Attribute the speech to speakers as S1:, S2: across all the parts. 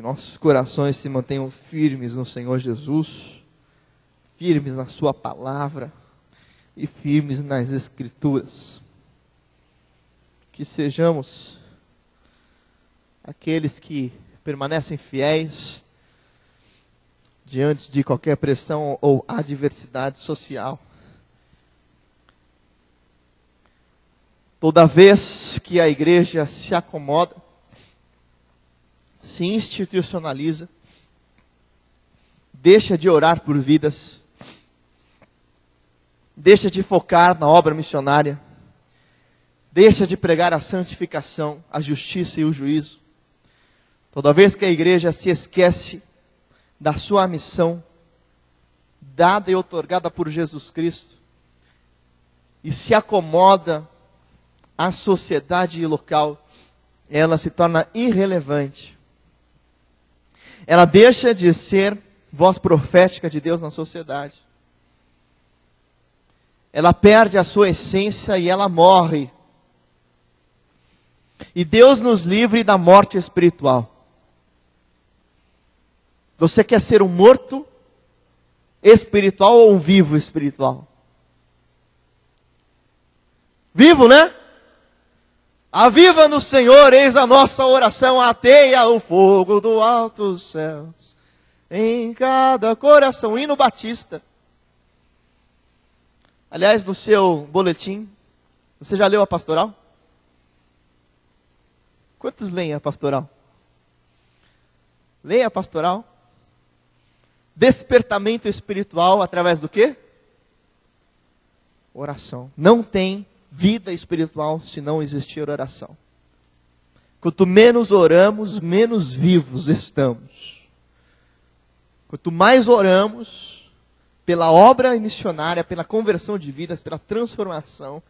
S1: nossos corações se mantenham firmes no Senhor Jesus, firmes na sua palavra e firmes nas Escrituras. Que sejamos aqueles que permanecem fiéis diante de qualquer pressão ou adversidade social. Toda vez que a igreja se acomoda, se institucionaliza, deixa de orar por vidas, deixa de focar na obra missionária, deixa de pregar a santificação, a justiça e o juízo. Toda vez que a igreja se esquece da sua missão, dada e outorgada por Jesus Cristo, e se acomoda à sociedade local, ela se torna irrelevante. Ela deixa de ser voz profética de Deus na sociedade. Ela perde a sua essência e ela morre. E Deus nos livre da morte espiritual. Você quer ser um morto espiritual ou um vivo espiritual? Vivo, né? Aviva no Senhor, eis a nossa oração, ateia o fogo do alto dos céus em cada coração. Hino batista. Aliás, no seu boletim, você já leu a pastoral? Quantos leem a pastoral? Leia a pastoral. Despertamento espiritual através do quê? Oração. Não tem vida espiritual se não existir oração. Quanto menos oramos, menos vivos estamos. Quanto mais oramos pela obra missionária, pela conversão de vidas, pela transformação,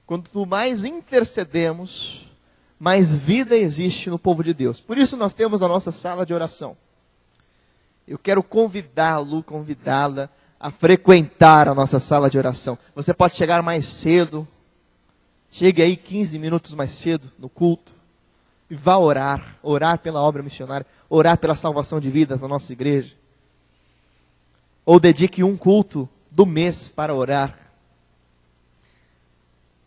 S1: quanto mais intercedemos, mais vida existe no povo de Deus. Por isso nós temos a nossa sala de oração. Eu quero convidá-lo, convidá-la a frequentar a nossa sala de oração. Você pode chegar mais cedo, chegue aí 15 minutos mais cedo no culto, e vá orar, orar pela obra missionária, orar pela salvação de vidas na nossa igreja. Ou dedique um culto do mês para orar.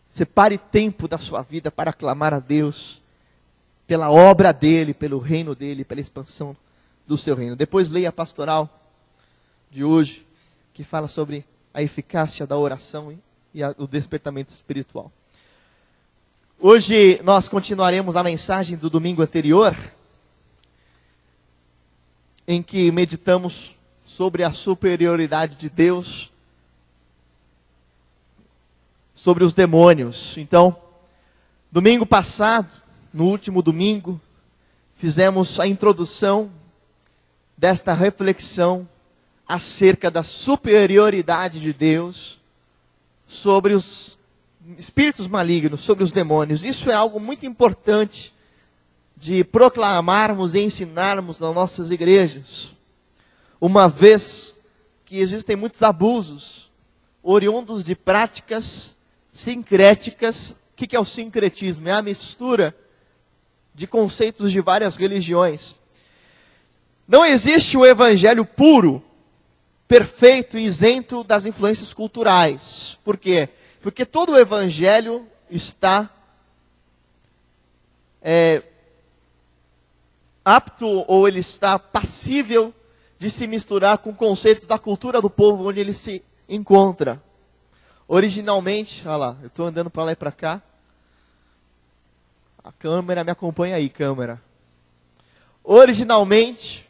S1: Separe tempo da sua vida para clamar a Deus, pela obra dEle, pelo reino dEle, pela expansão do seu reino. Depois leia a pastoral de hoje, que fala sobre a eficácia da oração e o despertamento espiritual. Hoje nós continuaremos a mensagem do domingo anterior, em que meditamos sobre a superioridade de Deus sobre os demônios. Então, domingo passado, no último domingo, fizemos a introdução desta reflexão acerca da superioridade de Deus sobre os espíritos malignos, sobre os demônios. Isso é algo muito importante de proclamarmos e ensinarmos nas nossas igrejas, uma vez que existem muitos abusos oriundos de práticas sincréticas. O que é o sincretismo? É a mistura de conceitos de várias religiões. Não existe o evangelho puro, perfeito e isento das influências culturais. Por quê? Porque todo o evangelho está apto, ou ele está passível de se misturar com conceitos da cultura do povo onde ele se encontra. Originalmente, olha lá, eu estou andando para lá e para cá. A câmera me acompanha aí, câmera. Originalmente,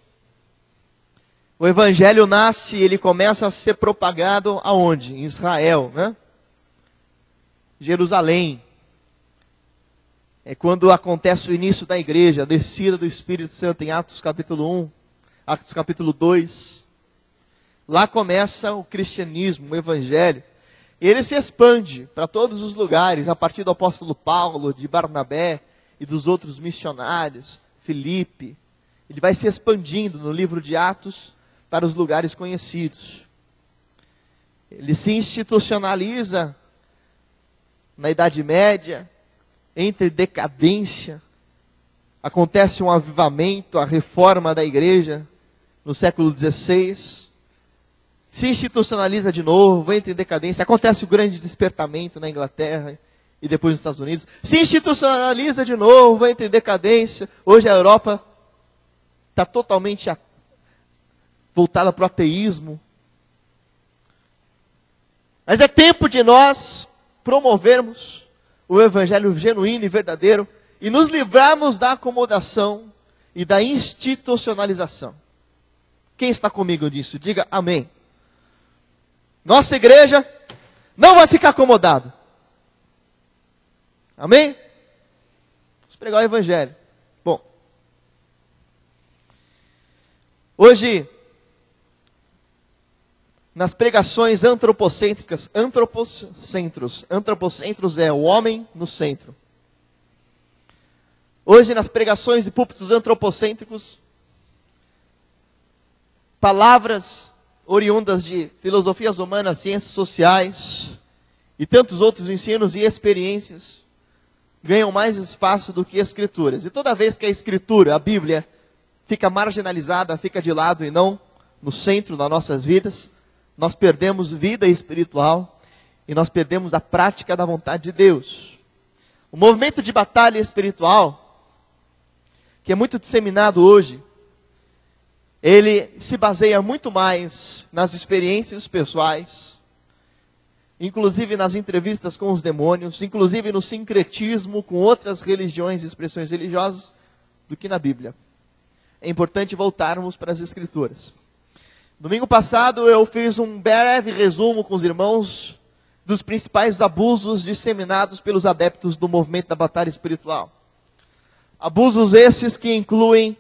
S1: o evangelho nasce, ele começa a ser propagado aonde? Em Israel, né? Jerusalém. É quando acontece o início da igreja, a descida do Espírito Santo em Atos capítulo 1, Atos capítulo 2. Lá começa o cristianismo, o evangelho. Ele se expande para todos os lugares, a partir do apóstolo Paulo, de Barnabé e dos outros missionários, Filipe. Ele vai se expandindo no livro de Atos para os lugares conhecidos. Ele se institucionaliza na Idade Média, entre decadência, acontece um avivamento, a reforma da igreja no século XVI, se institucionaliza de novo, entra em decadência, acontece o grande despertamento na Inglaterra e depois nos Estados Unidos, se institucionaliza de novo, entra em decadência, hoje a Europa está totalmente voltada para o ateísmo. Mas é tempo de nós promovermos o evangelho genuíno e verdadeiro e nos livrarmos da acomodação e da institucionalização. Quem está comigo nisso? Diga amém. Nossa igreja não vai ficar acomodada. Amém? Vamos pregar o evangelho. Bom, hoje, nas pregações antropocêntricas, antropocentros é o homem no centro. Hoje, nas pregações e púlpitos antropocêntricos, palavras oriundas de filosofias humanas, ciências sociais e tantos outros ensinos e experiências ganham mais espaço do que escrituras. E toda vez que a escritura, a Bíblia, fica marginalizada, fica de lado e não no centro das nossas vidas, nós perdemos vida espiritual e nós perdemos a prática da vontade de Deus. O movimento de batalha espiritual, que é muito disseminado hoje, ele se baseia muito mais nas experiências pessoais, inclusive nas entrevistas com os demônios, inclusive no sincretismo com outras religiões e expressões religiosas, do que na Bíblia. É importante voltarmos para as Escrituras. Domingo passado eu fiz um breve resumo com os irmãos dos principais abusos disseminados pelos adeptos do movimento da batalha espiritual. Abusos esses que incluem,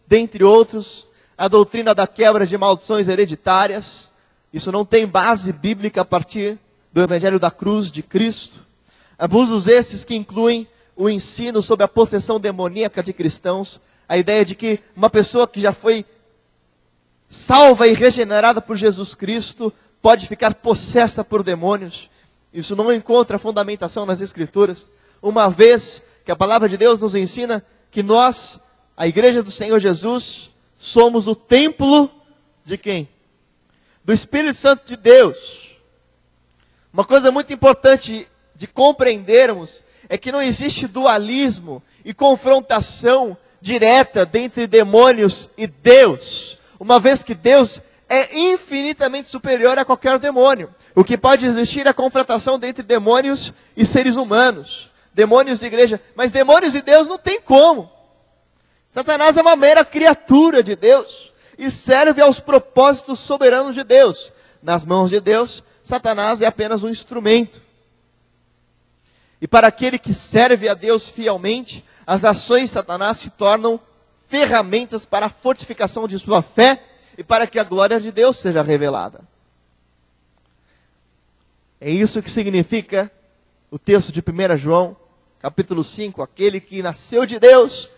S1: dentre outros, a doutrina da quebra de maldições hereditárias. Isso não tem base bíblica a partir do Evangelho da Cruz de Cristo. Abusos esses que incluem o ensino sobre a possessão demoníaca de cristãos, a ideia de que uma pessoa que já foi salva e regenerada por Jesus Cristo pode ficar possessa por demônios. Isso não encontra fundamentação nas Escrituras, uma vez que a palavra de Deus nos ensina que nós, a igreja do Senhor Jesus, somos o templo de quem? Do Espírito Santo de Deus. Uma coisa muito importante de compreendermos é que não existe dualismo e confrontação direta entre demônios e Deus, uma vez que Deus é infinitamente superior a qualquer demônio. O que pode existir é a confrontação entre demônios e seres humanos, demônios e igreja, mas demônios e Deus não tem como. Satanás é uma mera criatura de Deus e serve aos propósitos soberanos de Deus. Nas mãos de Deus, Satanás é apenas um instrumento. E para aquele que serve a Deus fielmente, as ações de Satanás se tornam ferramentas para a fortificação de sua fé e para que a glória de Deus seja revelada. É isso que significa o texto de 1 João, capítulo 5, aquele que nasceu de Deus,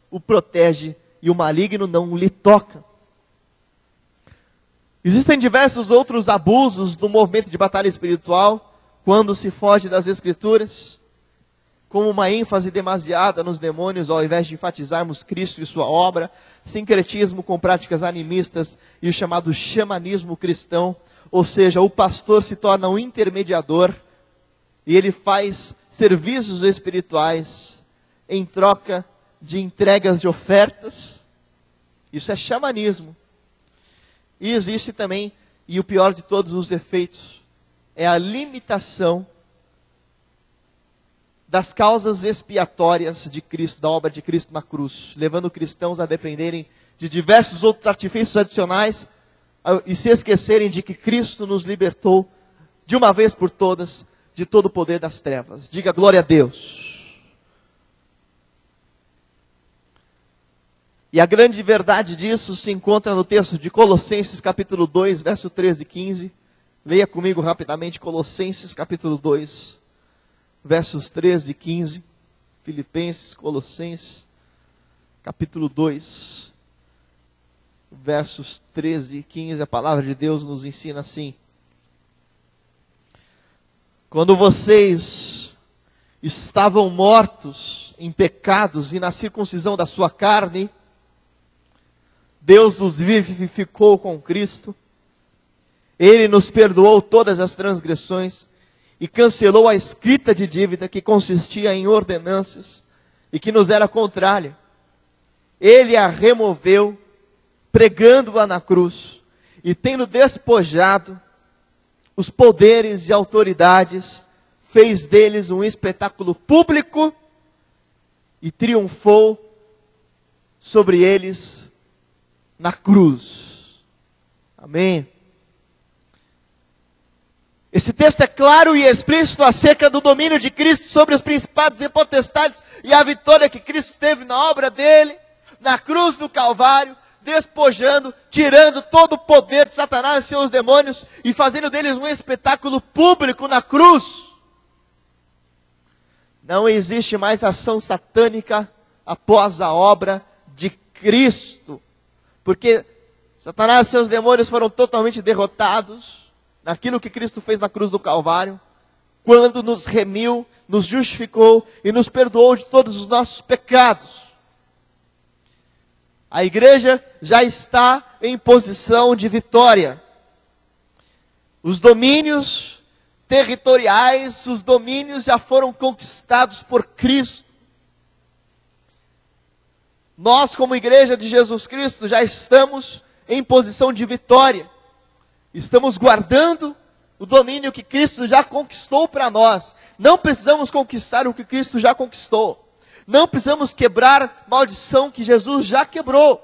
S1: o protege e o maligno não lhe toca. Existem diversos outros abusos do movimento de batalha espiritual, quando se foge das Escrituras, como uma ênfase demasiada nos demônios, ao invés de enfatizarmos Cristo e sua obra, sincretismo com práticas animistas e o chamado xamanismo cristão, ou seja, o pastor se torna um intermediador e ele faz serviços espirituais em troca de entregas de ofertas. Isso é xamanismo. E existe também, e o pior de todos os efeitos, é a limitação das causas expiatórias de Cristo, da obra de Cristo na cruz, levando cristãos a dependerem de diversos outros artifícios adicionais e se esquecerem de que Cristo nos libertou de uma vez por todas de todo o poder das trevas. Diga glória a Deus. E a grande verdade disso se encontra no texto de Colossenses capítulo 2, verso 13 e 15. Leia comigo rapidamente Colossenses capítulo 2, versos 13 e 15. Filipenses, Colossenses, capítulo 2, versos 13 e 15. A palavra de Deus nos ensina assim: quando vocês estavam mortos em pecados e na circuncisão da sua carne, Deus nos vivificou com Cristo. Ele nos perdoou todas as transgressões e cancelou a escrita de dívida que consistia em ordenanças e que nos era contrária. Ele a removeu, pregando-a na cruz, e tendo despojado os poderes e autoridades, fez deles um espetáculo público e triunfou sobre eles na cruz. Amém. Esse texto é claro e explícito acerca do domínio de Cristo sobre os principados e potestades e a vitória que Cristo teve na obra dele, na cruz do Calvário, despojando, tirando todo o poder de Satanás e seus demônios e fazendo deles um espetáculo público na cruz. Não existe mais ação satânica após a obra de Cristo, porque Satanás e seus demônios foram totalmente derrotados naquilo que Cristo fez na cruz do Calvário, quando nos remiu, nos justificou e nos perdoou de todos os nossos pecados. A igreja já está em posição de vitória. Os domínios territoriais, os domínios já foram conquistados por Cristo. Nós, como igreja de Jesus Cristo, já estamos em posição de vitória. Estamos guardando o domínio que Cristo já conquistou para nós. Não precisamos conquistar o que Cristo já conquistou. Não precisamos quebrar maldição que Jesus já quebrou.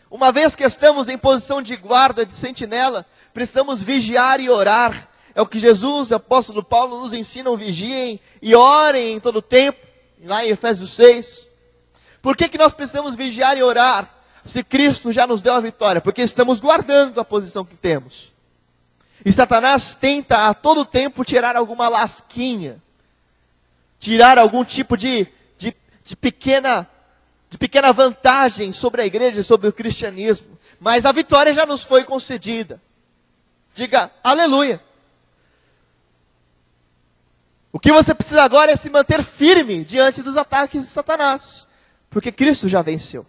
S1: Uma vez que estamos em posição de guarda, de sentinela, precisamos vigiar e orar. É o que Jesus, o apóstolo Paulo, nos ensinam: vigiem e orem em todo o tempo, lá em Efésios 6. Por que nós precisamos vigiar e orar, se Cristo já nos deu a vitória? Porque estamos guardando a posição que temos. E Satanás tenta a todo tempo tirar alguma lasquinha, tirar algum tipo de pequena vantagem sobre a igreja, sobre o cristianismo. Mas a vitória já nos foi concedida. Diga aleluia. O que você precisa agora é se manter firme diante dos ataques de Satanás, porque Cristo já venceu.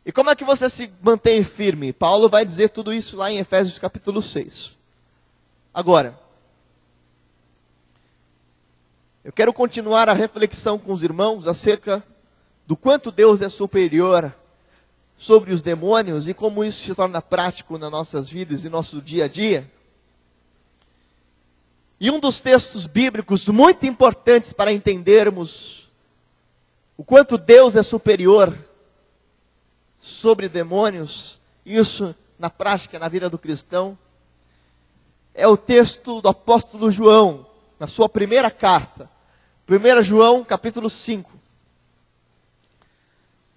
S1: E como é que você se mantém firme? Paulo vai dizer tudo isso lá em Efésios capítulo 6. Agora, eu quero continuar a reflexão com os irmãos acerca do quanto Deus é superior sobre os demônios e como isso se torna prático nas nossas vidas e nosso dia a dia. E um dos textos bíblicos muito importantes para entendermos o quanto Deus é superior sobre demônios, isso na prática, na vida do cristão, é o texto do apóstolo João, na sua primeira carta. 1 João, capítulo 5,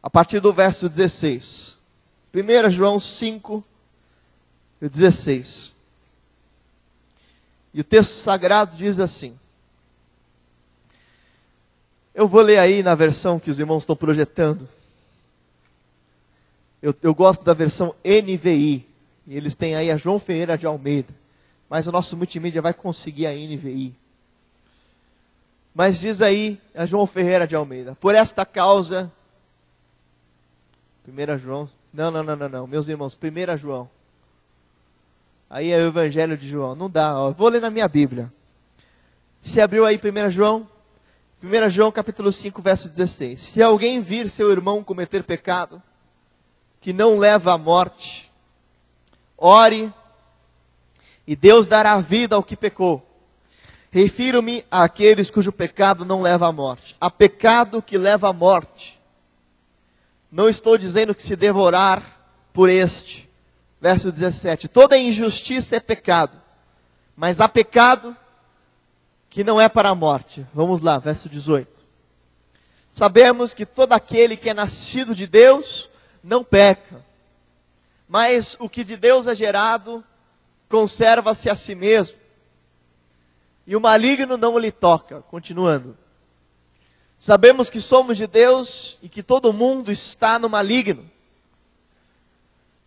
S1: a partir do verso 16. 1 João 5, 16. E o texto sagrado diz assim. Eu vou ler aí na versão que os irmãos estão projetando. Eu gosto da versão NVI. E eles têm aí a João Ferreira de Almeida. Mas o nosso multimídia vai conseguir a NVI. Mas diz aí a João Ferreira de Almeida: por esta causa, 1 João, não, meus irmãos, 1 João. Aí é o Evangelho de João, não dá, ó. Vou ler na minha Bíblia. Se abriu aí 1 João, 1 João capítulo 5, verso 16. Se alguém vir seu irmão cometer pecado, que não leva à morte, ore, e Deus dará vida ao que pecou. Refiro-me àqueles cujo pecado não leva à morte. Há pecado que leva à morte. Não estou dizendo que se devorar por este. Verso 17. Toda injustiça é pecado, mas há pecado que não é para a morte. Vamos lá, verso 18. Sabemos que todo aquele que é nascido de Deus não peca, mas o que de Deus é gerado conserva-se a si mesmo, e o maligno não lhe toca. Continuando. Sabemos que somos de Deus e que todo mundo está no maligno.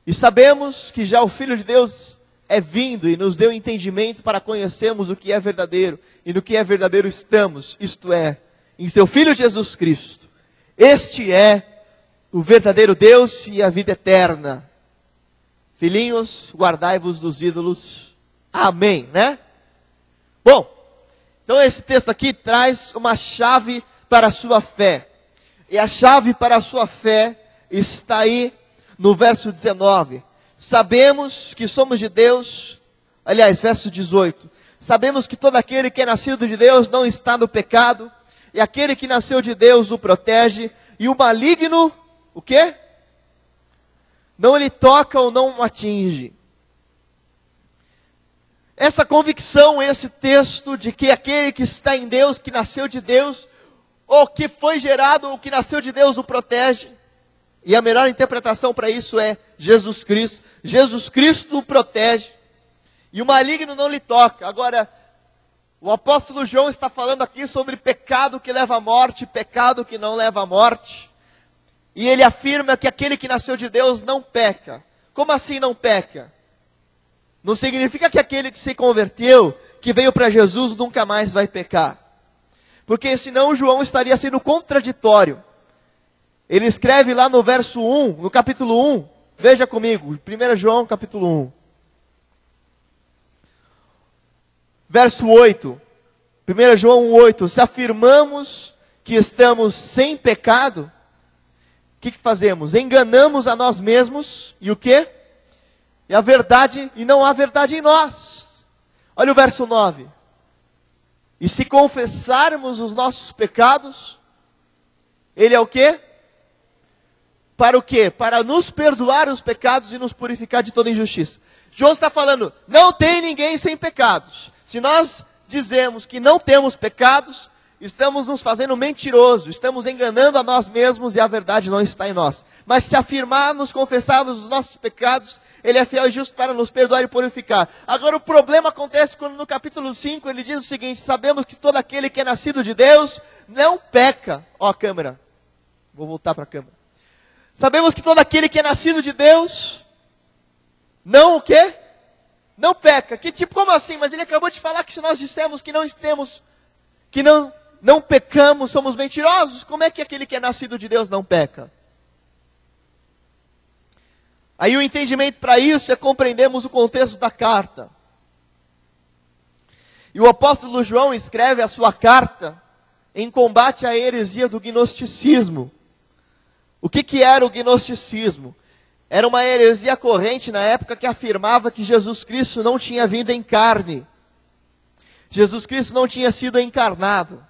S1: E sabemos que já o Filho de Deus é vindo e nos deu entendimento para conhecermos o que é verdadeiro, e no que é verdadeiro estamos, isto é, em seu Filho Jesus Cristo. Este é o verdadeiro Deus e a vida eterna. Filhinhos, guardai-vos dos ídolos. Amém, né? Bom, então esse texto aqui traz uma chave para a sua fé. E a chave para a sua fé está aí no verso 19. Sabemos que somos de Deus, aliás, verso 18. Sabemos que todo aquele que é nascido de Deus não está no pecado, e aquele que nasceu de Deus o protege, e o maligno, o quê? Não lhe toca ou não o atinge. Essa convicção, esse texto de que aquele que está em Deus, que nasceu de Deus, ou que foi gerado, ou que nasceu de Deus o protege. E a melhor interpretação para isso é Jesus Cristo. Jesus Cristo o protege. E o maligno não lhe toca. Agora, o apóstolo João está falando aqui sobre pecado que leva à morte, pecado que não leva à morte. E ele afirma que aquele que nasceu de Deus não peca. Como assim não peca? Não significa que aquele que se converteu, que veio para Jesus, nunca mais vai pecar. Porque senão João estaria sendo contraditório. Ele escreve lá no verso 1, no capítulo 1, veja comigo, 1 João capítulo 1. Verso 8, 1 João 1:8, se afirmamos que estamos sem pecado, o que fazemos? Enganamos a nós mesmos, e o quê? E a verdade, e não há verdade em nós. Olha o verso 9. E se confessarmos os nossos pecados, Ele é o quê? Para o quê? Para nos perdoar os pecados e nos purificar de toda injustiça. João está falando, não tem ninguém sem pecados. Se nós dizemos que não temos pecados, estamos nos fazendo mentiroso, estamos enganando a nós mesmos e a verdade não está em nós. Mas se afirmarmos, confessarmos os nossos pecados, Ele é fiel e justo para nos perdoar e purificar. Agora o problema acontece quando no capítulo 5 ele diz o seguinte, sabemos que todo aquele que é nascido de Deus não peca. Ó a câmera, vou voltar para a câmera. Sabemos que todo aquele que é nascido de Deus, não o quê? Não peca. Que tipo, como assim? Mas ele acabou de falar que se nós dissermos que não estamos, que não pecamos, somos mentirosos. Como é que aquele que é nascido de Deus não peca? Aí o entendimento para isso é compreendermos o contexto da carta. E o apóstolo João escreve a sua carta em combate à heresia do gnosticismo. O que era o gnosticismo? Era uma heresia corrente na época que afirmava que Jesus Cristo não tinha vindo em carne. Jesus Cristo não tinha sido encarnado.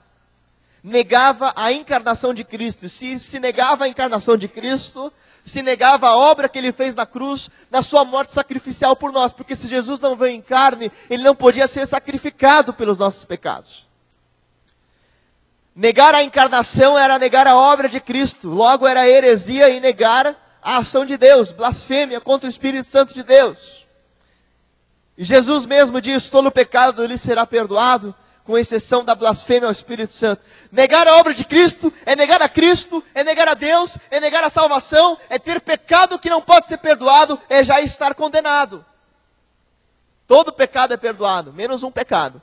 S1: Negava a encarnação de Cristo. Se negava a encarnação de Cristo, se negava a obra que Ele fez na cruz, na sua morte sacrificial por nós. Porque se Jesus não veio em carne, Ele não podia ser sacrificado pelos nossos pecados. Negar a encarnação era negar a obra de Cristo. Logo era heresia e negar a ação de Deus, blasfêmia contra o Espírito Santo de Deus. E Jesus mesmo diz, todo pecado lhe será perdoado, com exceção da blasfêmia ao Espírito Santo. Negar a obra de Cristo, é negar a Cristo, é negar a Deus, é negar a salvação, é ter pecado que não pode ser perdoado, é já estar condenado. Todo pecado é perdoado, menos um pecado.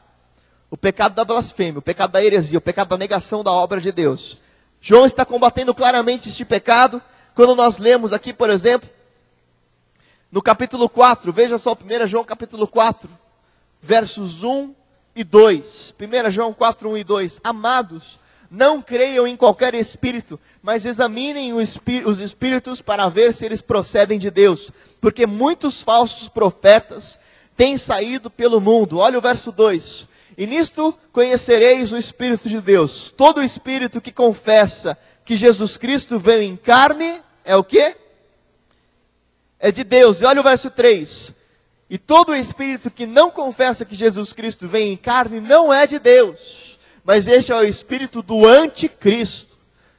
S1: O pecado da blasfêmia, o pecado da heresia, o pecado da negação da obra de Deus. João está combatendo claramente este pecado, quando nós lemos aqui, por exemplo, no capítulo 4, veja só, 1 João capítulo 4, versos 1 e 2. 1 João 4, 1 e 2. Amados, não creiam em qualquer espírito, mas examinem os espíritos para ver se eles procedem de Deus. Porque muitos falsos profetas têm saído pelo mundo. Olha o verso 2. E nisto conhecereis o Espírito de Deus. Todo espírito que confessa que Jesus Cristo veio em carne, é o quê? É de Deus. E olha o verso 3. E todo espírito que não confessa que Jesus Cristo veio em carne, não é de Deus. Mas este é o espírito do anticristo,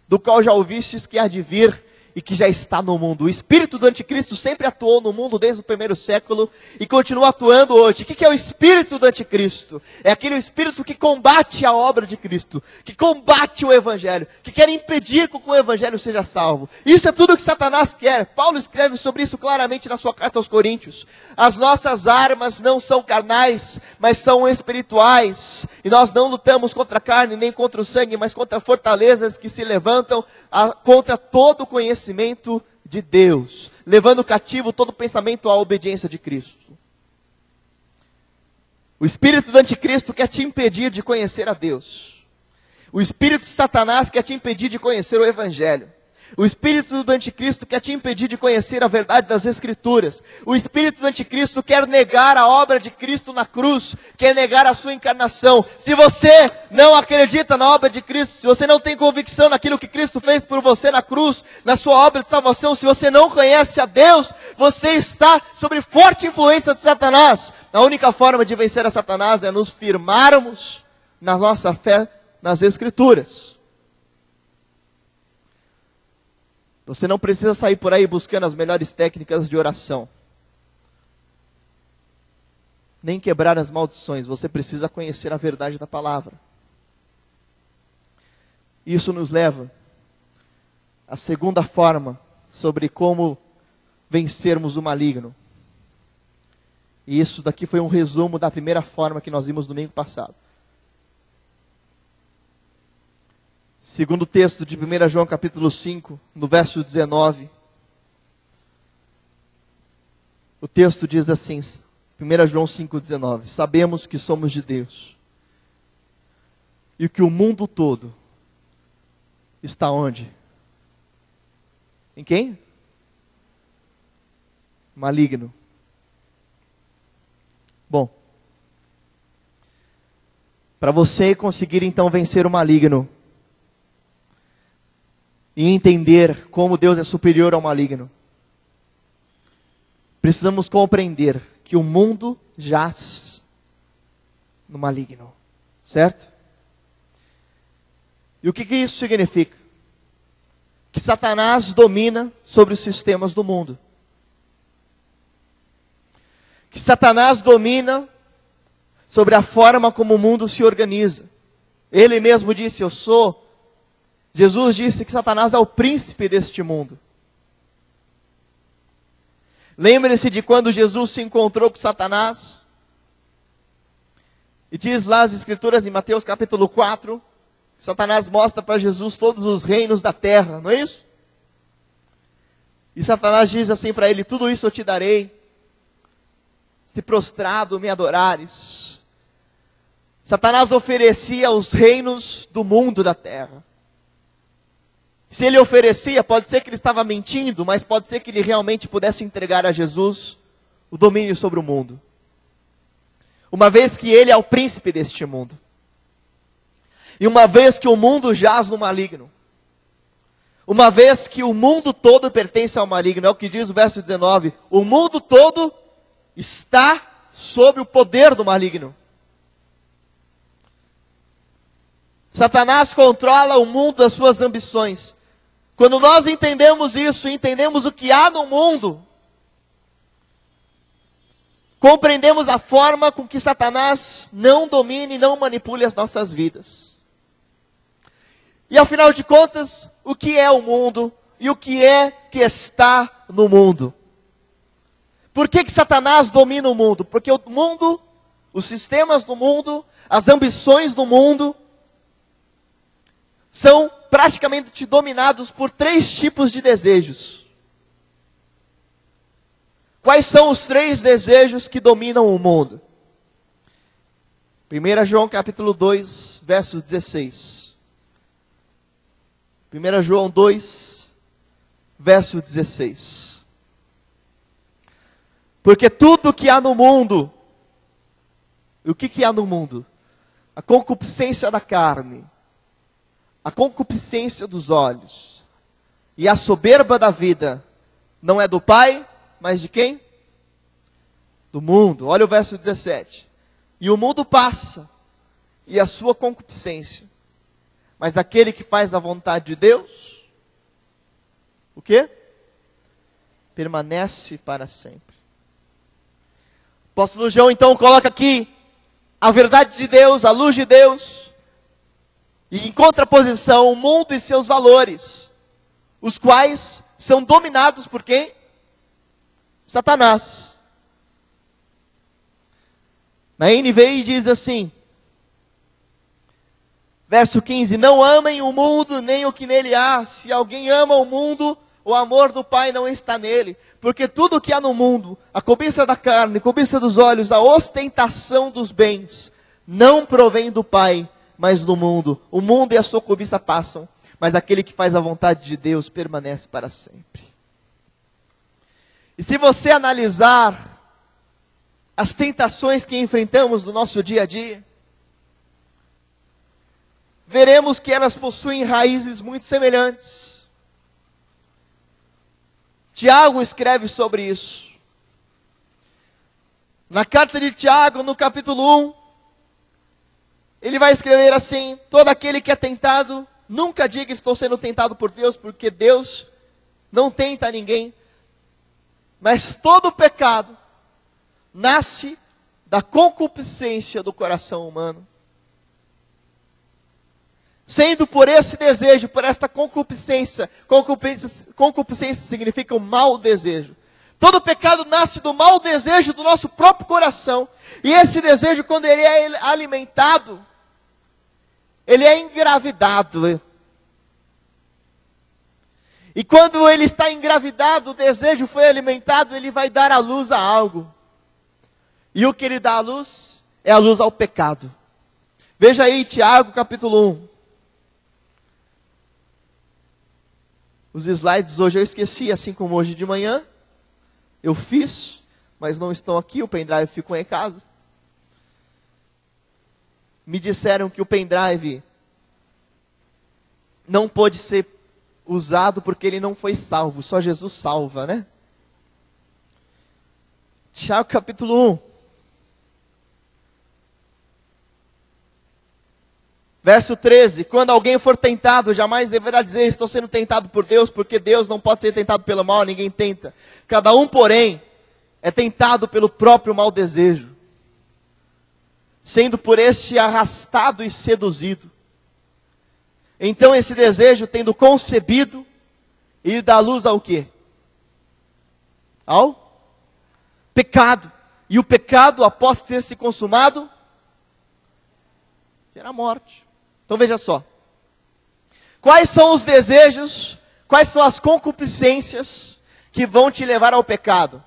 S1: do qual já ouvistes que há de vir, e que já está no mundo. O espírito do anticristo sempre atuou no mundo desde o primeiro século e continua atuando hoje. O que é o espírito do anticristo? É aquele espírito que combate a obra de Cristo, que combate o evangelho, que quer impedir que o evangelho seja salvo. Isso é tudo que Satanás quer. Paulo escreve sobre isso claramente na sua carta aos Coríntios. As nossas armas não são carnais, mas são espirituais. E nós não lutamos contra a carne nem contra o sangue, mas contra fortalezas que se levantam contra todo o conhecimento de Deus, levando cativo todo pensamento à obediência de Cristo. O espírito do anticristo quer te impedir de conhecer a Deus. O espírito de Satanás quer te impedir de conhecer o evangelho. O espírito do anticristo quer te impedir de conhecer a verdade das Escrituras. O espírito do anticristo quer negar a obra de Cristo na cruz, quer negar a sua encarnação. Se você não acredita na obra de Cristo, se você não tem convicção naquilo que Cristo fez por você na cruz, na sua obra de salvação, se você não conhece a Deus, você está sob forte influência de Satanás. A única forma de vencer a Satanás é nos firmarmos na nossa fé nas Escrituras. Você não precisa sair por aí buscando as melhores técnicas de oração. Nem quebrar as maldições. Você precisa conhecer a verdade da palavra. Isso nos leva à segunda forma sobre como vencermos o maligno. E isso daqui foi um resumo da primeira forma que nós vimos domingo passado. Segundo texto de 1 João capítulo 5, no verso 19. O texto diz assim, 1 João 5,19. Sabemos que somos de Deus. E que o mundo todo está onde? Em quem? Maligno. Bom. Para você conseguir então vencer o maligno, e entender como Deus é superior ao maligno, precisamos compreender que o mundo jaz no maligno, certo? E o que isso significa? Que Satanás domina sobre os sistemas do mundo. Que Satanás domina sobre a forma como o mundo se organiza. Ele mesmo disse, Jesus disse que Satanás é o príncipe deste mundo. Lembre-se de quando Jesus se encontrou com Satanás. E diz lá as Escrituras em Mateus capítulo 4, Satanás mostra para Jesus todos os reinos da terra, não é isso? E Satanás diz assim para ele, tudo isso eu te darei, se prostrado me adorares. Satanás oferecia os reinos do mundo da terra. Se ele oferecia, pode ser que ele estava mentindo, mas pode ser que ele realmente pudesse entregar a Jesus o domínio sobre o mundo. Uma vez que ele é o príncipe deste mundo. E uma vez que o mundo jaz no maligno. Uma vez que o mundo todo pertence ao maligno. É o que diz o verso 19. O mundo todo está sob o poder do maligno. Satanás controla o mundo das suas ambições. Quando nós entendemos isso, entendemos o que há no mundo, compreendemos a forma com que Satanás não domine e não manipule as nossas vidas. E afinal de contas, o que é o mundo e o que é que está no mundo? Por que Satanás domina o mundo? Porque o mundo, os sistemas do mundo, as ambições do mundo, são praticamente dominados por 3 tipos de desejos. Quais são os 3 desejos que dominam o mundo? 1 João capítulo 2, verso 16. 1 João 2, verso 16. Porque tudo que há no mundo, o que há no mundo? A concupiscência da carne, a concupiscência dos olhos e a soberba da vida não é do Pai, mas de quem? Do mundo. Olha o verso 17. E o mundo passa, e a sua concupiscência. Mas aquele que faz a vontade de Deus, O quê? Permanece para sempre. O apóstolo João então coloca aqui a verdade de Deus, a luz de Deus, e em contraposição o mundo e seus valores, os quais são dominados por quem? Satanás. Na NVI diz assim, verso 15, não amem o mundo nem o que nele há. Se alguém ama o mundo, o amor do Pai não está nele. Porque tudo o que há no mundo, a cobiça da carne, a cobiça dos olhos, a ostentação dos bens, não provém do Pai, mas do mundo. O mundo e a sua cobiça passam, mas aquele que faz a vontade de Deus permanece para sempre. E se você analisar as tentações que enfrentamos no nosso dia a dia, veremos que elas possuem raízes muito semelhantes. Tiago escreve sobre isso. Na carta de Tiago, no capítulo 1, ele vai escrever assim: todo aquele que é tentado, nunca diga estou sendo tentado por Deus, porque Deus não tenta ninguém. Mas todo pecado nasce da concupiscência do coração humano. Sendo por esse desejo, por esta concupiscência significa um mau desejo. Todo pecado nasce do mau desejo do nosso próprio coração. E esse desejo, quando ele é alimentado, ele é engravidado. E quando ele está engravidado, o desejo foi alimentado, ele vai dar à luz a algo. E o que ele dá à luz é a luz ao pecado. Veja aí Tiago capítulo 1. Os slides hoje eu esqueci, assim como hoje de manhã. Eu fiz, mas não estão aqui, o pendrive ficou em casa. Me disseram que o pendrive não pôde ser usado porque ele não foi salvo. Só Jesus salva, né? Tiago capítulo 1. Verso 13, quando alguém for tentado, jamais deverá dizer, estou sendo tentado por Deus, porque Deus não pode ser tentado pelo mal, ninguém tenta. Cada um, porém, é tentado pelo próprio mau desejo, sendo por este arrastado e seduzido. Então esse desejo, tendo concebido, ele dá luz ao quê? Ao pecado. E o pecado, após ter se consumado, gera morte. Então veja só. Quais são os desejos, quais são as concupiscências que vão te levar ao pecado?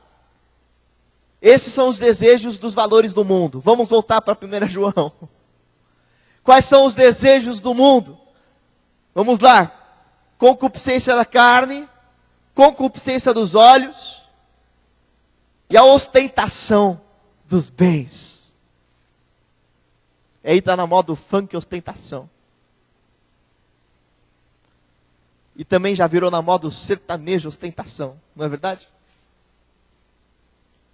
S1: Esses são os desejos dos valores do mundo. Vamos voltar para 1 João. Quais são os desejos do mundo? Vamos lá. Concupiscência da carne, concupiscência dos olhos e a ostentação dos bens. Aí está na moda o funk ostentação. E também já virou na moda o sertanejo ostentação. Não é verdade?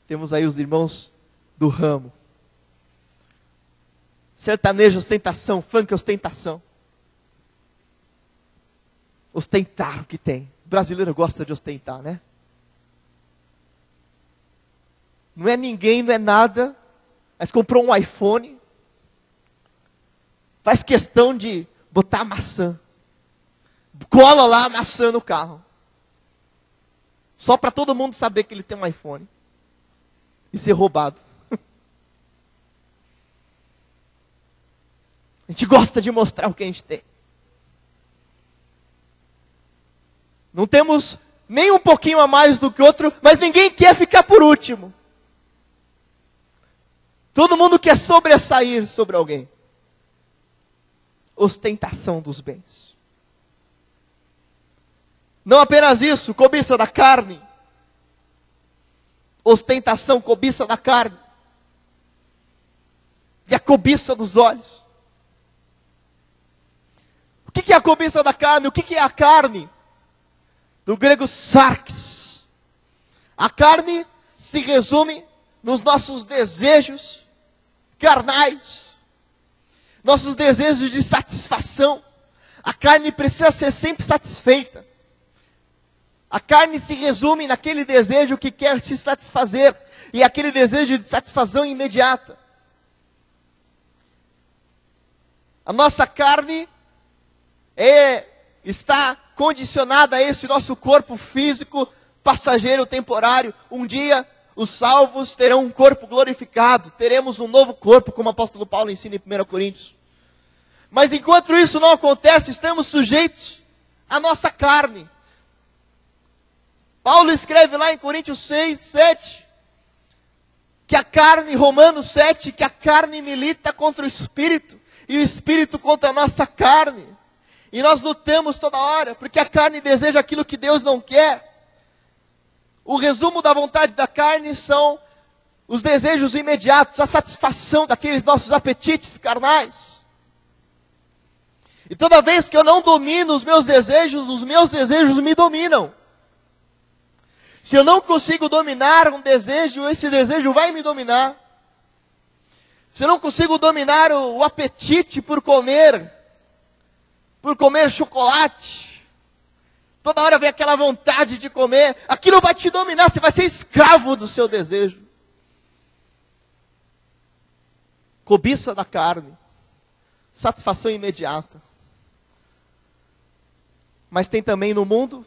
S1: Temos aí os irmãos do ramo. Sertanejo ostentação, funk ostentação. Ostentar o que tem. O brasileiro gosta de ostentar, né? Não é ninguém, não é nada. Mas comprou um iPhone. Faz questão de botar a maçã. Cola lá a maçã no carro. Só para todo mundo saber que ele tem um iPhone. E ser roubado. A gente gosta de mostrar o que a gente tem. Não temos nem um pouquinho a mais do que outro, mas ninguém quer ficar por último. Todo mundo quer sobressair sobre alguém. Ostentação dos bens. Não apenas isso, cobiça da carne. Ostentação, cobiça da carne. E a cobiça dos olhos. O que é a cobiça da carne? O que é a carne? Do grego sarx. A carne se resume nos nossos desejos carnais. Nossos desejos de satisfação. A carne precisa ser sempre satisfeita. A carne se resume naquele desejo que quer se satisfazer, e aquele desejo de satisfação imediata. A nossa carne está condicionada a esse nosso corpo físico, passageiro, temporário. Um dia, os salvos terão um corpo glorificado, teremos um novo corpo, como o apóstolo Paulo ensina em 1 Coríntios. Mas enquanto isso não acontece, estamos sujeitos à nossa carne. Paulo escreve lá em Coríntios 6, 7, que a carne, Romanos 7, que a carne milita contra o Espírito, e o Espírito contra a nossa carne. E nós lutamos toda hora, porque a carne deseja aquilo que Deus não quer. O resumo da vontade da carne são os desejos imediatos, a satisfação daqueles nossos apetites carnais. E toda vez que eu não domino os meus desejos me dominam. Se eu não consigo dominar um desejo, esse desejo vai me dominar. Se eu não consigo dominar o apetite por comer chocolate, toda hora vem aquela vontade de comer, aquilo vai te dominar, você vai ser escravo do seu desejo. Cobiça da carne, satisfação imediata. Mas tem também no mundo,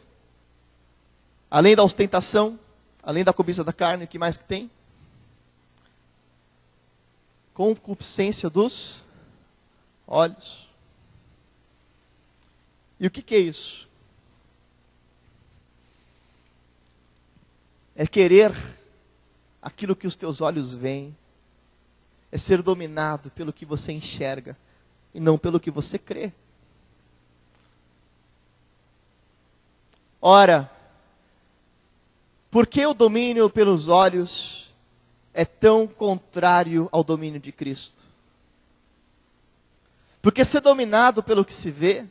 S1: além da ostentação, além da cobiça da carne, o que mais que tem? Concupiscência dos olhos. E o que é isso? É querer aquilo que os teus olhos veem. É ser dominado pelo que você enxerga e não pelo que você crê. Ora, por que o domínio pelos olhos é tão contrário ao domínio de Cristo? Porque ser dominado pelo que se vê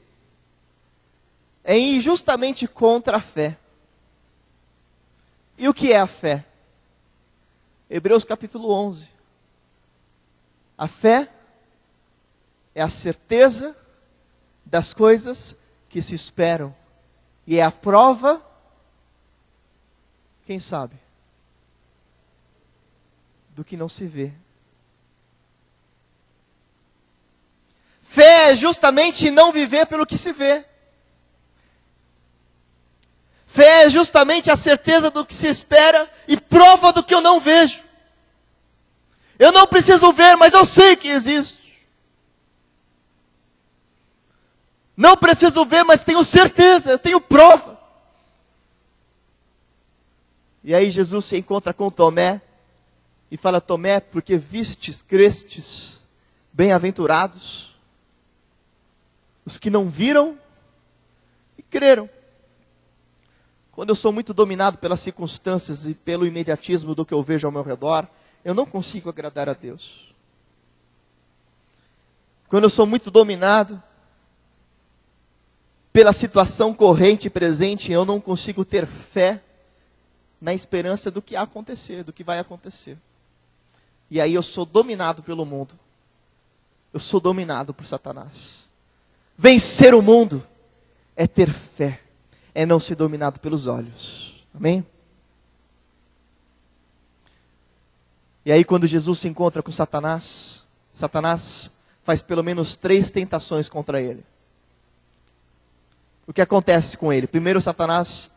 S1: é injustamente contra a fé. E o que é a fé? Hebreus capítulo 11. A fé é a certeza das coisas que se esperam. E é a prova, quem sabe, do que não se vê. Fé é justamente não viver pelo que se vê. Fé é justamente a certeza do que se espera e prova do que eu não vejo. Eu não preciso ver, mas eu sei que existe. Não preciso ver, mas tenho certeza, eu tenho prova. E aí Jesus se encontra com Tomé e fala: Tomé, porque vistes, crestes, bem-aventurados os que não viram e creram. Quando eu sou muito dominado pelas circunstâncias e pelo imediatismo do que eu vejo ao meu redor, eu não consigo agradar a Deus. Quando eu sou muito dominado pela situação corrente e presente, eu não consigo ter fé na esperança do que vai acontecer. E aí eu sou dominado pelo mundo. Eu sou dominado por Satanás. Vencer o mundo é ter fé, é não ser dominado pelos olhos. Amém? E aí quando Jesus se encontra com Satanás, Satanás faz pelo menos 3 tentações contra ele. O que acontece com ele? Primeiro, Satanás,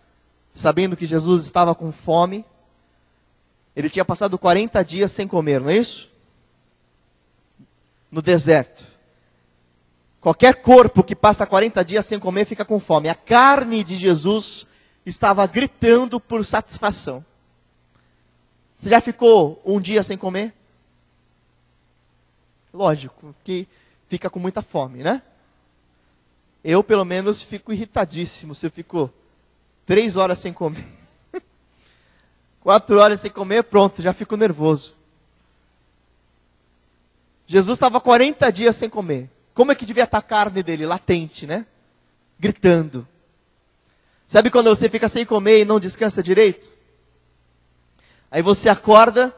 S1: sabendo que Jesus estava com fome, ele tinha passado 40 dias sem comer, não é isso? No deserto. Qualquer corpo que passa 40 dias sem comer fica com fome. A carne de Jesus estava gritando por satisfação. Você já ficou um dia sem comer? Lógico, que fica com muita fome, né? Eu, pelo menos, fico irritadíssimo se eu ficou 3 horas sem comer. 4 horas sem comer, pronto, já fico nervoso. Jesus estava 40 dias sem comer. Como é que devia estar a carne dele? Latente, né? Gritando. Sabe quando você fica sem comer e não descansa direito? Aí você acorda,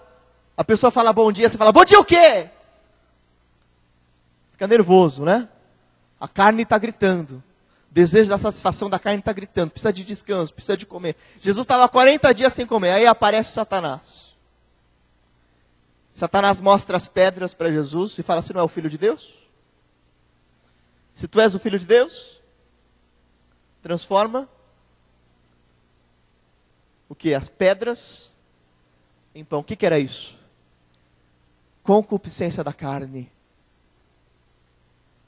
S1: a pessoa fala bom dia, você fala, bom dia o quê? Fica nervoso, né? A carne está gritando. desejo da satisfação da carne está gritando, precisa de descanso, precisa de comer. Jesus estava 40 dias sem comer, aí aparece Satanás. Satanás mostra as pedras para Jesus e fala, você não é o Filho de Deus? Se tu és o Filho de Deus, transforma o que? As pedras em pão. O que era isso? Concupiscência da carne.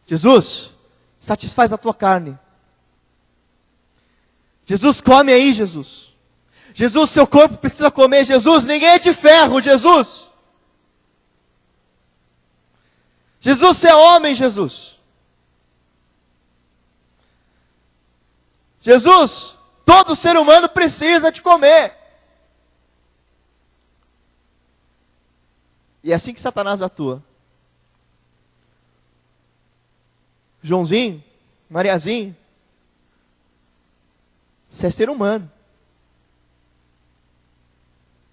S1: Jesus, satisfaz a tua carne. Jesus, come aí, Jesus. Jesus, seu corpo precisa comer. Jesus, ninguém é de ferro, Jesus. Jesus, você é homem, Jesus. Jesus, todo ser humano precisa de comer. E é assim que Satanás atua. Joãozinho, Mariazinho, você é ser humano.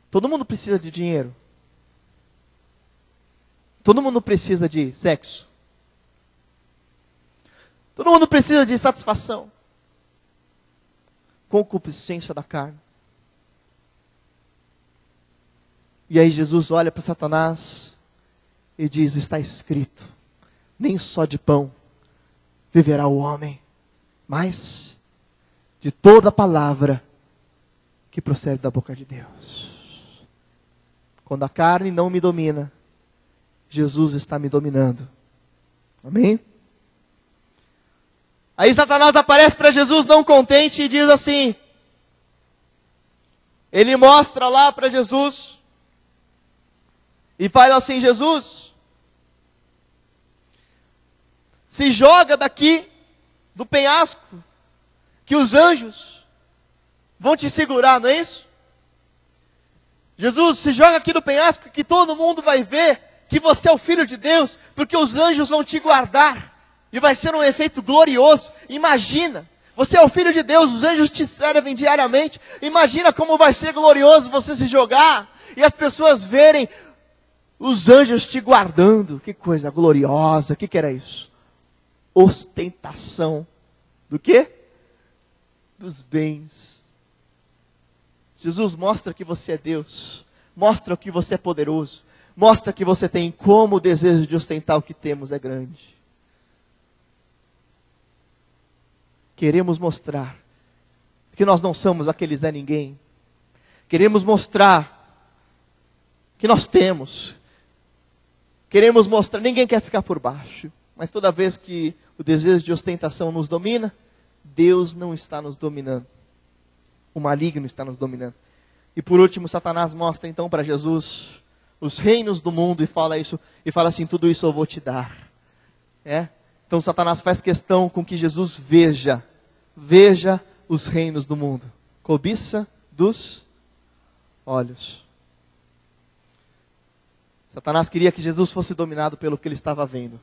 S1: Todo mundo precisa de dinheiro. Todo mundo precisa de sexo. Todo mundo precisa de satisfação. Concupiscência da carne. E aí Jesus olha para Satanás e diz, está escrito, nem só de pão viverá o homem, mas de toda palavra que procede da boca de Deus. Quando a carne não me domina, Jesus está me dominando. Amém? Aí Satanás aparece para Jesus não contente e diz assim, ele mostra lá para Jesus e fala assim, Jesus, se joga daqui do penhasco, que os anjos vão te segurar, não é isso? Jesus, se joga aqui do penhasco, que todo mundo vai ver que você é o Filho de Deus, porque os anjos vão te guardar, e vai ser um efeito glorioso. Imagina, você é o Filho de Deus, os anjos te servem diariamente, imagina como vai ser glorioso você se jogar, e as pessoas verem os anjos te guardando. Que coisa gloriosa. O que era isso? Ostentação. Do quê? Dos bens. Jesus mostra que você é Deus. Mostra que você é poderoso. Mostra que você tem como o desejo de ostentar o que temos é grande. Queremos mostrar que nós não somos aquele Zé Ninguém. Queremos mostrar que nós temos. Queremos mostrar, ninguém quer ficar por baixo. Mas toda vez que o desejo de ostentação nos domina, Deus não está nos dominando. O maligno está nos dominando. E por último, Satanás mostra então para Jesus os reinos do mundo e fala isso, e fala assim, tudo isso eu vou te dar. Então Satanás faz questão com que Jesus veja os reinos do mundo. Cobiça dos olhos. Satanás queria que Jesus fosse dominado pelo que ele estava vendo.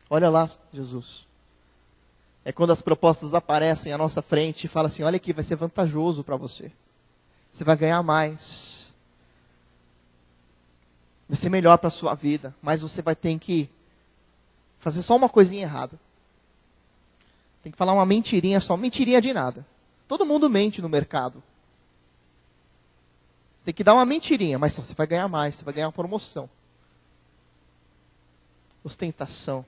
S1: Olha lá, Jesus. É quando as propostas aparecem à nossa frente e fala assim, olha aqui, vai ser vantajoso para você. Você vai ganhar mais. Vai ser melhor para a sua vida. Mas você vai ter que fazer só uma coisinha errada. Tem que falar uma mentirinha só. Mentirinha de nada. Todo mundo mente no mercado. Tem que dar uma mentirinha, mas você vai ganhar mais, você vai ganhar uma promoção. Ostentação,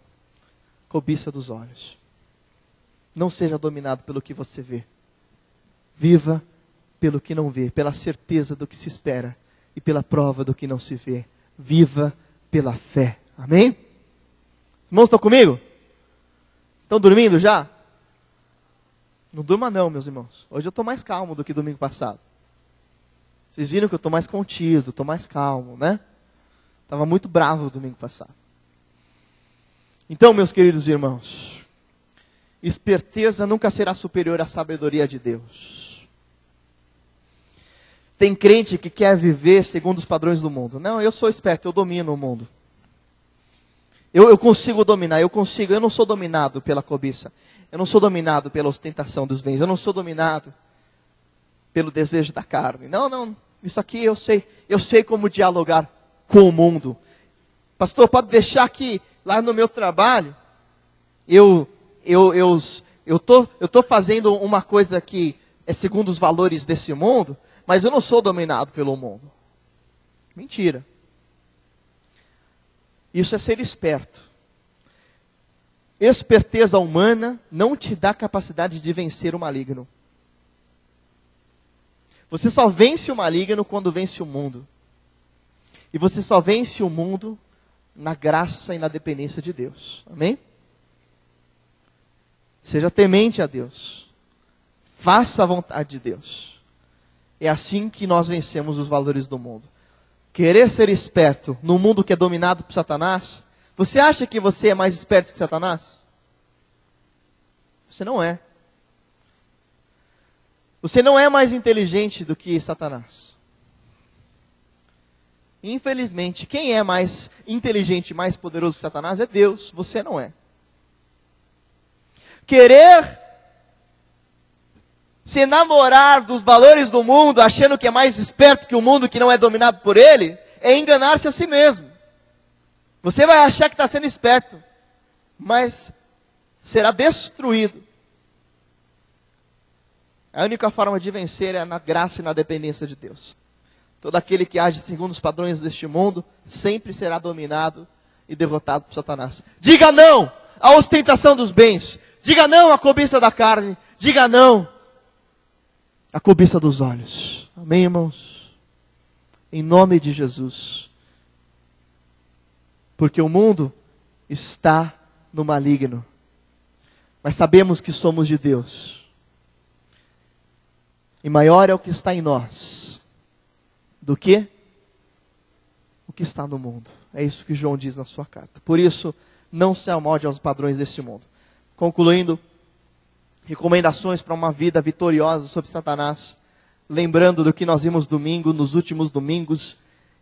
S1: cobiça dos olhos. Não seja dominado pelo que você vê. Viva pelo que não vê, pela certeza do que se espera e pela prova do que não se vê. Viva pela fé. Amém? Irmãos, estão comigo? Estão dormindo já? Não durma não, meus irmãos. Hoje eu estou mais calmo do que domingo passado. Vocês viram que eu estou mais contido, estou mais calmo, né? Estava muito bravo domingo passado. Então, meus queridos irmãos, esperteza nunca será superior à sabedoria de Deus. Tem crente que quer viver segundo os padrões do mundo. Não, eu sou esperto, eu domino o mundo. Eu consigo dominar, eu não sou dominado pela cobiça. Eu não sou dominado pela ostentação dos bens. Eu não sou dominado pelo desejo da carne. Não, isso aqui eu sei como dialogar com o mundo. Pastor, pode deixar que lá no meu trabalho, eu eu tô fazendo uma coisa que é segundo os valores desse mundo, mas eu não sou dominado pelo mundo. Mentira. Isso é ser esperto. Esperteza humana não te dá capacidade de vencer o maligno. Você só vence o maligno quando vence o mundo. E você só vence o mundo na graça e na dependência de Deus. Amém? Seja temente a Deus. Faça a vontade de Deus. É assim que nós vencemos os valores do mundo. Querer ser esperto no mundo que é dominado por Satanás, você acha que você é mais esperto que Satanás? Você não é. Você não é mais inteligente do que Satanás. Infelizmente, quem é mais inteligente e mais poderoso que Satanás é Deus. Você não é. Querer se enamorar dos valores do mundo, achando que é mais esperto que o mundo que não é dominado por ele, é enganar-se a si mesmo. Você vai achar que está sendo esperto, mas será destruído. A única forma de vencer é na graça e na dependência de Deus. Todo aquele que age segundo os padrões deste mundo, sempre será dominado e derrotado por Satanás. Diga não à ostentação dos bens. Diga não à cobiça da carne. Diga não à cobiça dos olhos. Amém, irmãos? Em nome de Jesus. Porque o mundo está no maligno. Mas sabemos que somos de Deus. E maior é o que está em nós do que o que está no mundo. É isso que João diz na sua carta. Por isso, não se amolde aos padrões deste mundo. Concluindo, recomendações para uma vida vitoriosa sobre Satanás. Lembrando do que nós vimos domingo, nos últimos domingos,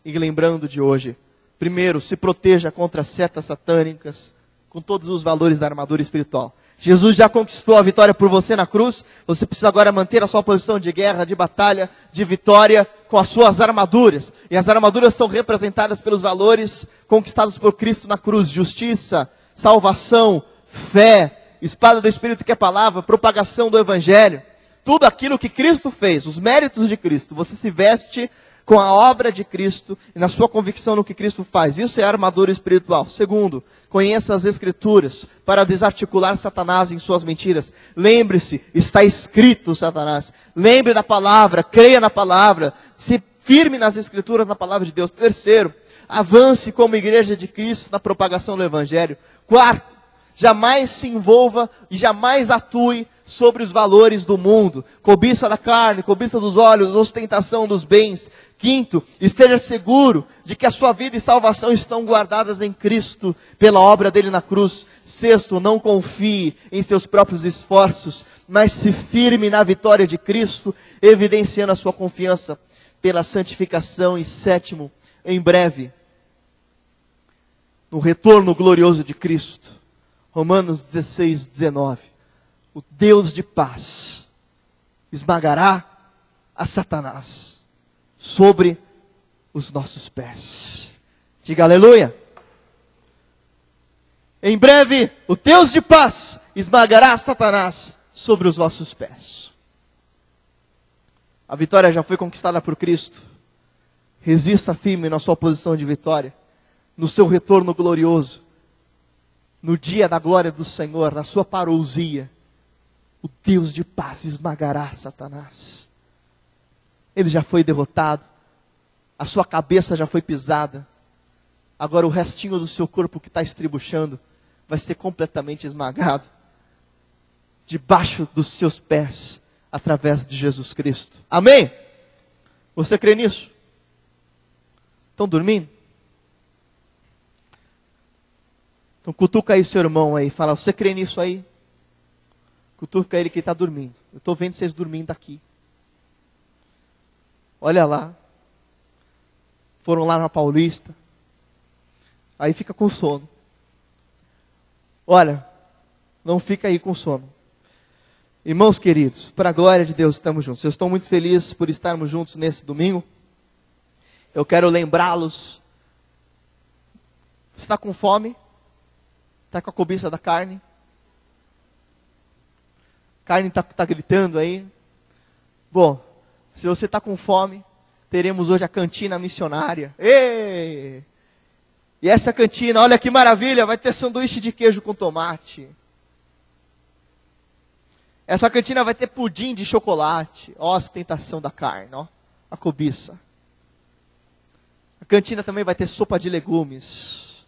S1: e lembrando de hoje. Primeiro, se proteja contra setas satânicas, com todos os valores da armadura espiritual. Jesus já conquistou a vitória por você na cruz. Você precisa agora manter a sua posição de guerra, de batalha, de vitória com as suas armaduras. E as armaduras são representadas pelos valores conquistados por Cristo na cruz. Justiça, salvação, fé, espada do Espírito que é a palavra, propagação do Evangelho. Tudo aquilo que Cristo fez, os méritos de Cristo. Você se veste com a obra de Cristo e na sua convicção no que Cristo faz. Isso é a armadura espiritual. Segundo, conheça as Escrituras para desarticular Satanás em suas mentiras. Lembre-se, está escrito, Satanás. Lembre da palavra, creia na palavra. Se firme nas Escrituras, na palavra de Deus. Terceiro, avance como igreja de Cristo na propagação do Evangelho. Quarto, jamais se envolva e jamais atue sobre os valores do mundo. Cobiça da carne, cobiça dos olhos, ostentação dos bens. Quinto, esteja seguro de que a sua vida e salvação estão guardadas em Cristo pela obra dele na cruz. Sexto, não confie em seus próprios esforços, mas se firme na vitória de Cristo, evidenciando a sua confiança pela santificação. E sétimo, em breve, no retorno glorioso de Cristo. Romanos 16, 19. O Deus de paz esmagará a Satanás sobre os nossos pés. Diga aleluia. Em breve, o Deus de paz esmagará Satanás sobre os vossos pés. A vitória já foi conquistada por Cristo. Resista firme na sua posição de vitória, no seu retorno glorioso, no dia da glória do Senhor, na sua parousia. O Deus de paz esmagará Satanás. Ele já foi derrotado. A sua cabeça já foi pisada. Agora o restinho do seu corpo que está estribuchando vai ser completamente esmagado. Debaixo dos seus pés. Através de Jesus Cristo. Amém? Você crê nisso? Estão dormindo? Então cutuca aí seu irmão aí. Fala, você crê nisso aí? Cutuca ele que está dormindo. Eu estou vendo vocês dormindo aqui. Olha lá. Foram lá na Paulista. Aí fica com sono. Olha, não fica aí com sono. Irmãos queridos, para a glória de Deus estamos juntos. Eu estou muito feliz por estarmos juntos nesse domingo. Eu quero lembrá-los. Você está com fome? Está com a cobiça da carne? Carne está gritando aí. Bom, se você está com fome, teremos hoje a cantina missionária. Ei! E essa cantina, olha que maravilha, vai ter sanduíche de queijo com tomate. Essa cantina vai ter pudim de chocolate. Ó, a ostentação da carne, ó, a cobiça. A cantina também vai ter sopa de legumes,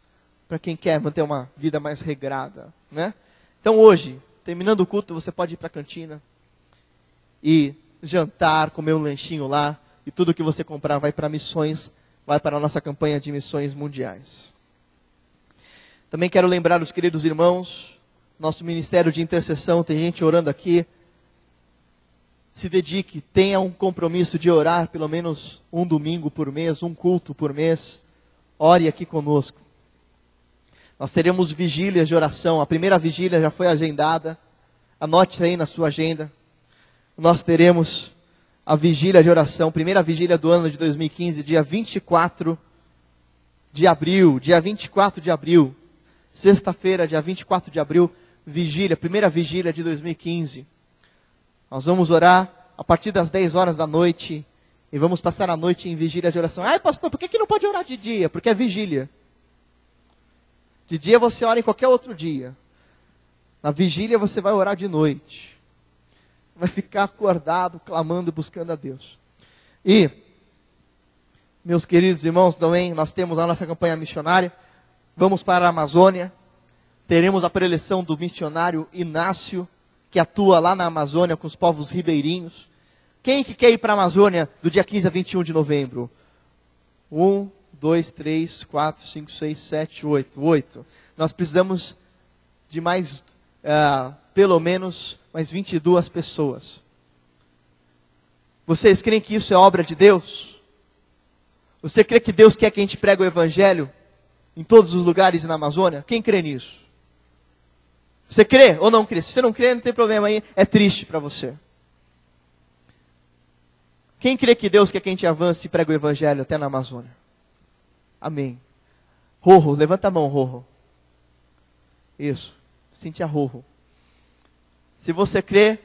S1: para quem quer manter uma vida mais regrada, né? Então hoje, terminando o culto, você pode ir para a cantina e jantar, comer um lanchinho lá, e tudo que você comprar vai para missões, vai para a nossa campanha de missões mundiais. Também quero lembrar os queridos irmãos, nosso ministério de intercessão, tem gente orando aqui. Se dedique, tenha um compromisso de orar pelo menos um domingo por mês, um culto por mês. Ore aqui conosco. Nós teremos vigílias de oração. A primeira vigília já foi agendada. Anote aí na sua agenda. Nós teremos a vigília de oração, primeira vigília do ano de 2015, dia 24 de abril. Dia 24 de abril. Sexta-feira, dia 24 de abril, vigília, primeira vigília de 2015. Nós vamos orar a partir das 10 horas da noite e vamos passar a noite em vigília de oração. Ai, pastor, por que não pode orar de dia? Porque é vigília. De dia você ora em qualquer outro dia. Na vigília você vai orar de noite. Vai ficar acordado, clamando e buscando a Deus. E, meus queridos irmãos, também nós temos a nossa campanha missionária. Vamos para a Amazônia. Teremos a preleção do missionário Inácio, que atua lá na Amazônia com os povos ribeirinhos. Quem que quer ir para a Amazônia do dia 15 a 21 de novembro? 1, 2, 3, 4, 5, 6, 7, 8. 8. Nós precisamos de mais, pelo menos, mais 22 pessoas. Vocês creem que isso é obra de Deus? Você crê que Deus quer que a gente pregue o Evangelho em todos os lugares na Amazônia? Quem crê nisso? Você crê ou não crê? Se você não crê, não tem problema aí, é triste para você. Quem crê que Deus quer que a gente avance e pregue o Evangelho até na Amazônia? Amém. Rorro, levanta a mão, Rorro. Isso, Cintia Rorro. Se você crê,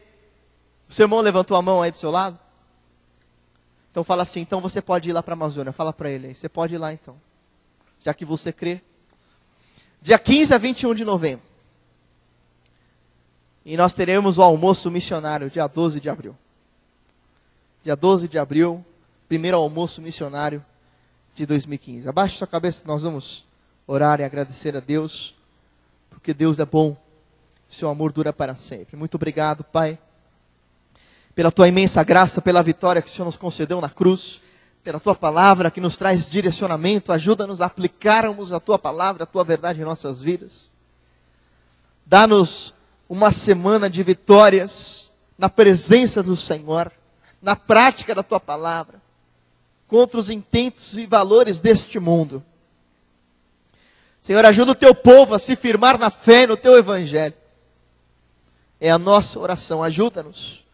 S1: o seu irmão levantou a mão aí do seu lado? Então fala assim, então você pode ir lá para a Amazônia. Fala para ele aí, você pode ir lá então. Já que você crê. Dia 15 a 21 de novembro. E nós teremos o almoço missionário, dia 12 de abril. Dia 12 de abril, primeiro almoço missionário de 2015. Abaixe sua cabeça, nós vamos orar e agradecer a Deus, porque Deus é bom, seu amor dura para sempre. Muito obrigado, Pai, pela tua imensa graça, pela vitória que o Senhor nos concedeu na cruz, pela tua palavra que nos traz direcionamento, ajuda-nos a aplicarmos a tua palavra, a tua verdade em nossas vidas. Dá-nos uma semana de vitórias na presença do Senhor, na prática da tua palavra, contra os intentos e valores deste mundo. Senhor, ajuda o teu povo a se firmar na fé no teu evangelho. É a nossa oração, ajuda-nos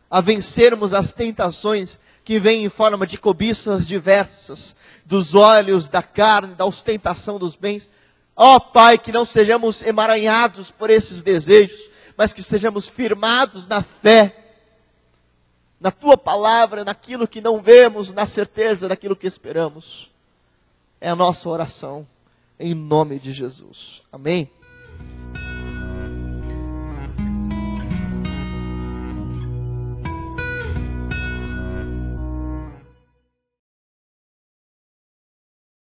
S1: a vencermos as tentações que vêm em forma de cobiças diversas, dos olhos, da carne, da ostentação dos bens. Ó Pai, que não sejamos emaranhados por esses desejos, mas que sejamos firmados na fé, na tua palavra, naquilo que não vemos, na certeza daquilo que esperamos. É a nossa oração, em nome de Jesus. Amém?